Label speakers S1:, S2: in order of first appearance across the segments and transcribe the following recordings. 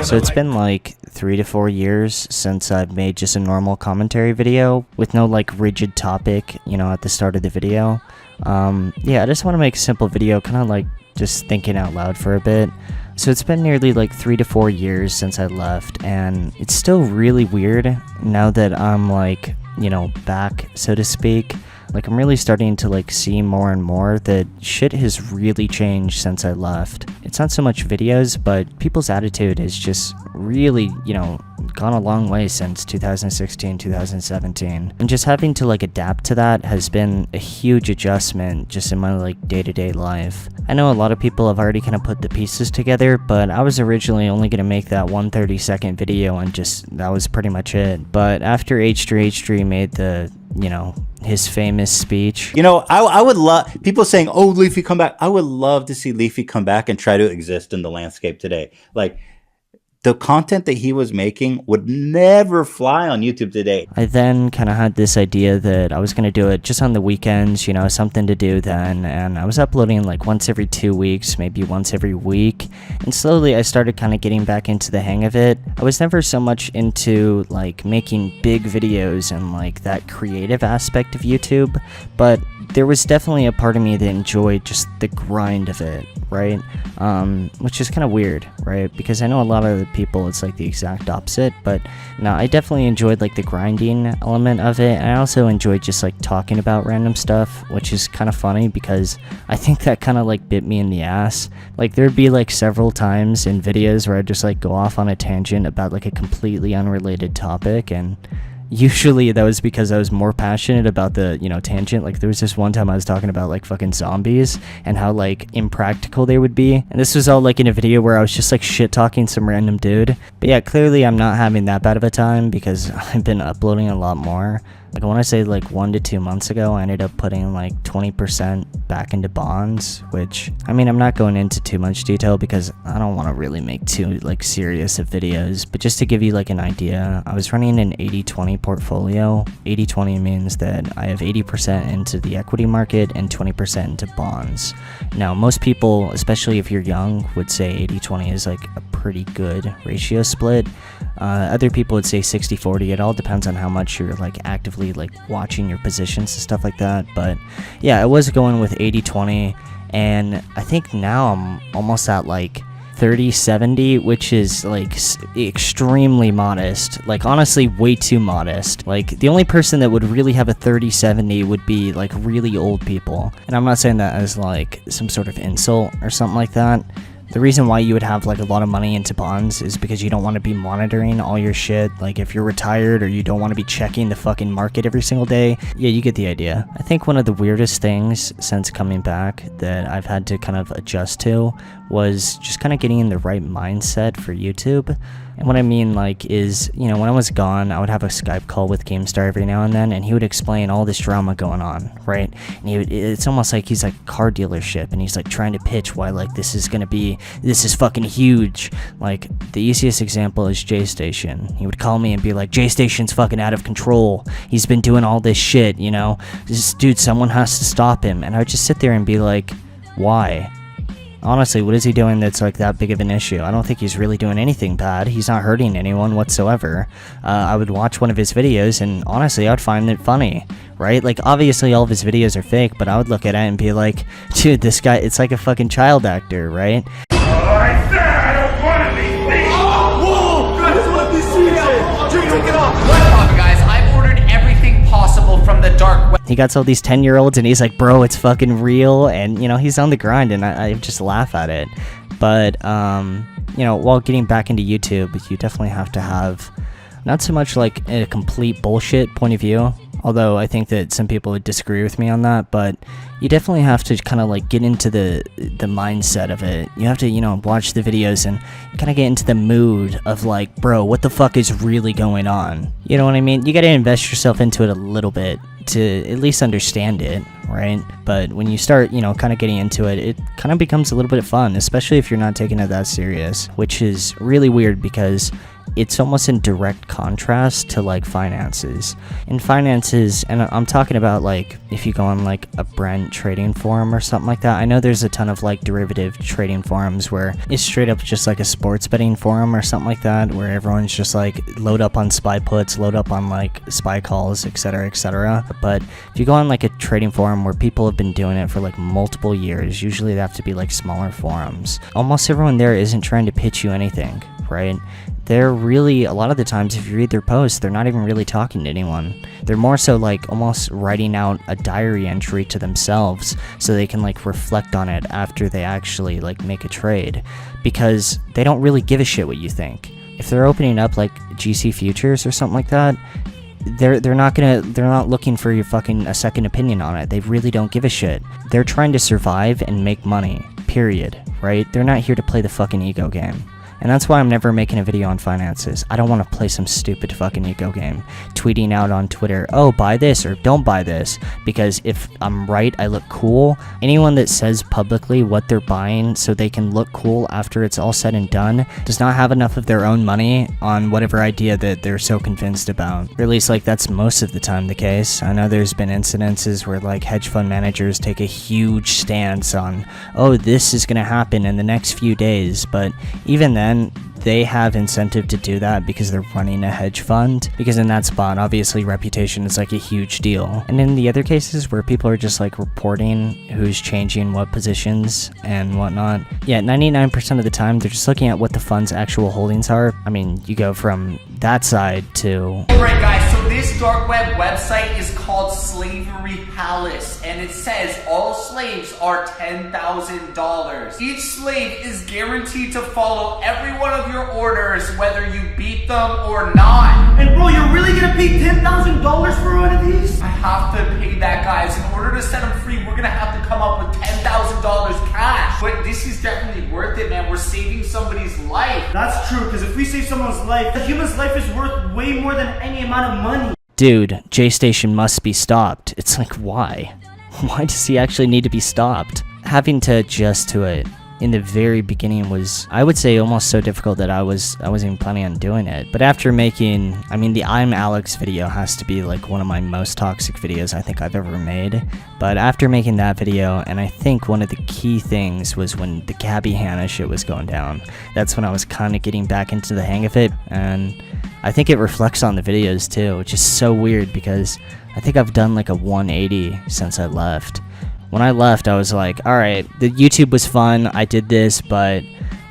S1: So it's been like 3 to 4 years since I've made just a normal commentary video with no like rigid topic, at the start of the video. Yeah, I just want to make a simple video, kind of like just thinking out loud for a bit. So it's been nearly like 3 to 4 years since I left, and it's still really weird now that I'm like, back, so to speak. Like, I'm really starting to like see more and more that shit has really changed since I left. It's not so much videos, but people's attitude has just really, gone a long way since 2016, 2017. And just having to like adapt to that has been a huge adjustment just in my like day-to-day life. I know a lot of people have already kind of put the pieces together, but I was originally only going to make that 1 30-second video and that was pretty much it. But after H3H3 made the, his famous speech.
S2: I would love people saying, "Oh, Leafy, come back." I would love to see Leafy come back and try to exist in the landscape today. Like, the content that he was making would never fly on YouTube today.
S1: I then kind of had this idea that I was going to do it just on the weekends, something to do then, and I was uploading like once every 2 weeks, maybe once every week, and slowly I started kind of getting back into the hang of it. I was never so much into like making big videos and like that creative aspect of YouTube, but there was definitely a part of me that enjoyed just the grind of it, right? Which is kind of weird, right? Because I know a lot of the people, it's like the exact opposite, but no, I definitely enjoyed like the grinding element of it, and I also enjoyed just like talking about random stuff, which is kind of funny because I think that kind of like bit me in the ass. Like, there'd be like several times in videos where I'd just like go off on a tangent about like a completely unrelated topic, and usually that was because I was more passionate about the, tangent. Like, there was this one time I was talking about like fucking zombies and how like impractical they would be. And this was all like in a video where I was just like shit talking some random dude. But yeah, clearly I'm not having that bad of a time because I've been uploading a lot more. Like, I want to say like 1 to 2 months ago, I ended up putting like 20% back into bonds, which, I mean, I'm not going into too much detail because I don't want to really make too like serious of videos, but just to give you like an idea, I was running an 80-20 portfolio. 80-20 means that I have 80% into the equity market and 20% into bonds. Now, most people, especially if you're young, would say 80-20 is like a pretty good ratio split. Other people would say 60-40. It all depends on how much you're like actively like watching your positions and stuff like that. But yeah, I was going with 80-20, and I think now I'm almost at like 30-70, which is like extremely modest. Like, honestly, way too modest. Like, the only person that would really have a 30-70 would be like really old people. And I'm not saying that as like some sort of insult or something like that. The reason why you would have like a lot of money into bonds is because you don't want to be monitoring all your shit. Like, if you're retired or you don't want to be checking the fucking market every single day. Yeah, you get the idea. I think one of the weirdest things since coming back that I've had to kind of adjust to was just kind of getting in the right mindset for YouTube. And what I mean, like, is, when I was gone, I would have a Skype call with GameStar every now and then, and he would explain all this drama going on, right? And it's almost like he's like a car dealership, and he's like trying to pitch why like this is fucking huge. Like, the easiest example is J-Station. He would call me and be like, J-Station's fucking out of control. He's been doing all this shit, This dude, someone has to stop him. And I would just sit there and be like, why? Honestly, what is he doing that's like that big of an issue? I don't think he's really doing anything bad. He's not hurting anyone whatsoever. I would watch one of his videos, and honestly, I would find it funny, right? Like, obviously all of his videos are fake, but I would look at it and be like, dude, this guy, it's like a fucking child actor, right?
S3: I said I don't want to be seen! Whoa! Guys, let me see it! Take it off!
S4: What's up, guys? I've ordered everything possible from the dark web.
S1: He got all these 10-year-olds, and he's like, bro, it's fucking real, and, he's on the grind, and I just laugh at it. But, while getting back into YouTube, you definitely have to have not so much like a complete bullshit point of view, although I think that some people would disagree with me on that, but you definitely have to kind of like get into the mindset of it. You have to, watch the videos and kind of get into the mood of like, bro, what the fuck is really going on? You know what I mean? You got to invest yourself into it a little bit to at least understand it, right? But when you start, kind of getting into it, it kind of becomes a little bit fun, especially if you're not taking it that serious, which is really weird because it's almost in direct contrast to like finances. In finances, and I'm talking about like if you go on like a Brent trading forum or something like that. I know there's a ton of like derivative trading forums where it's straight up just like a sports betting forum or something like that, where everyone's just like load up on SPY puts, load up on like SPY calls, etc., etc. But if you go on like a trading forum where people have been doing it for like multiple years, usually they have to be like smaller forums. Almost everyone there isn't trying to pitch you anything, right? They're really, a lot of the times, if you read their posts, they're not even really talking to anyone. They're more so like almost writing out a diary entry to themselves so they can like reflect on it after they actually like make a trade, because they don't really give a shit what you think. If they're opening up like GC futures or something like that, they're not looking for your fucking a second opinion on it. They really don't give a shit. They're trying to survive and make money, period, right? They're not here to play the fucking ego game. And that's why I'm never making a video on finances. I don't want to play some stupid fucking ego game, tweeting out on Twitter, oh, buy this or don't buy this, because if I'm right, I look cool. Anyone that says publicly what they're buying so they can look cool after it's all said and done does not have enough of their own money on whatever idea that they're so convinced about. Or at least like that's most of the time the case. I know there's been incidences where like hedge fund managers take a huge stance on, oh, this is going to happen in the next few days, but even then, they have incentive to do that because they're running a hedge fund, because in that spot obviously reputation is like a huge deal. And in the other cases where people are just like reporting who's changing what positions and whatnot, yeah, 99% of the time they're just looking at what the fund's actual holdings are. I mean, you go from that side to...
S4: Alright guys, so this dark web website is called Slavery Palace, and it says all slaves are $10,000. Each slave is guaranteed to follow every one of your orders, whether you beat them or not.
S5: And bro, you're really gonna pay $10,000 for one of these?
S4: I have to pay that, guys. In order to set them free, we're gonna have to come up with $10,000 cash. But this is definitely worth it, man. We're saving somebody's life.
S5: That's true, because if we save someone's life, a human's life is worth way more than any amount of money.
S1: Dude, J-Station must be stopped. It's like, why? Why does he actually need to be stopped? Having to adjust to it in the very beginning was, I would say, almost so difficult that I wasn't even planning on doing it. But after making, I mean, the I'm Alex video has to be like one of my most toxic videos I think I've ever made. But after making that video, and I think one of the key things was when the Gabby Hanna shit was going down. That's when I was kind of getting back into the hang of it, and I think it reflects on the videos too, which is so weird because I think I've done like a 180 since I left. When I left, I was like, alright, the YouTube was fun, I did this, but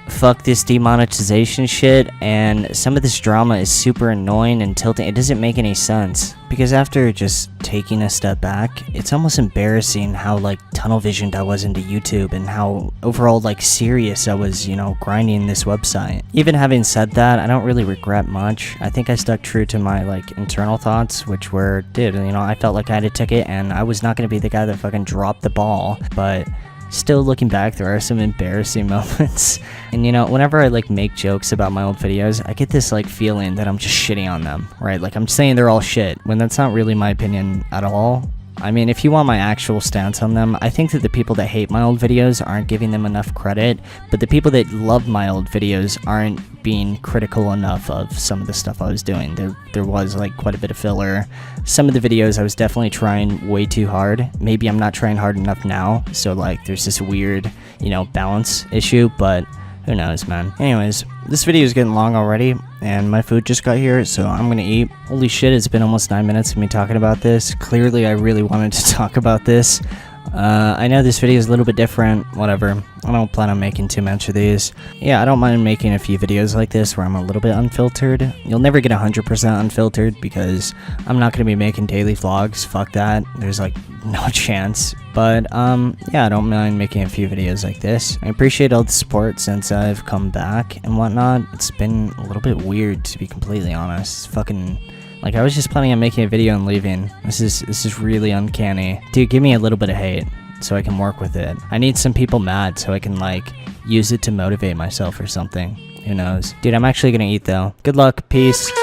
S1: fuck this demonetization shit, and some of this drama is super annoying and tilting. It doesn't make any sense. Because after just taking a step back, it's almost embarrassing how like tunnel visioned I was into YouTube and how overall like serious I was, grinding this website. Even having said that, I don't really regret much. I think I stuck true to my like internal thoughts, which were, dude, I felt like I had a ticket and I was not going to be the guy that fucking dropped the ball, but still looking back, there are some embarrassing moments. And whenever I like make jokes about my old videos, I get this like feeling that I'm just shitting on them, right? Like I'm saying they're all shit, when that's not really my opinion at all. I mean, if you want my actual stance on them, I think that the people that hate my old videos aren't giving them enough credit, but the people that love my old videos aren't being critical enough of some of the stuff I was doing. There was like quite a bit of filler. Some of the videos I was definitely trying way too hard. Maybe I'm not trying hard enough now, so like there's this weird, balance issue, but who knows, man. Anyways, this video is getting long already, and my food just got here, so I'm gonna eat. Holy shit, it's been almost 9 minutes of me talking about this. Clearly, I really wanted to talk about this. I know this video is a little bit different, whatever. I don't plan on making too much of these. Yeah, I don't mind making a few videos like this where I'm a little bit unfiltered. You'll never get 100% unfiltered because I'm not going to be making daily vlogs. Fuck that. There's like no chance. But yeah, I don't mind making a few videos like this. I appreciate all the support since I've come back and whatnot. It's been a little bit weird, to be completely honest. It's fucking... like, I was just planning on making a video and leaving. This is really uncanny. Dude, give me a little bit of hate so I can work with it. I need some people mad so I can, like, use it to motivate myself or something. Who knows? Dude, I'm actually gonna eat, though. Good luck. Peace.
S6: Do you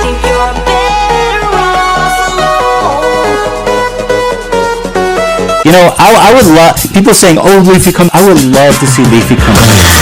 S6: think you're better off alone?
S2: You know, I would love people saying, "Oh, Leafy come." I would love to see Leafy come back.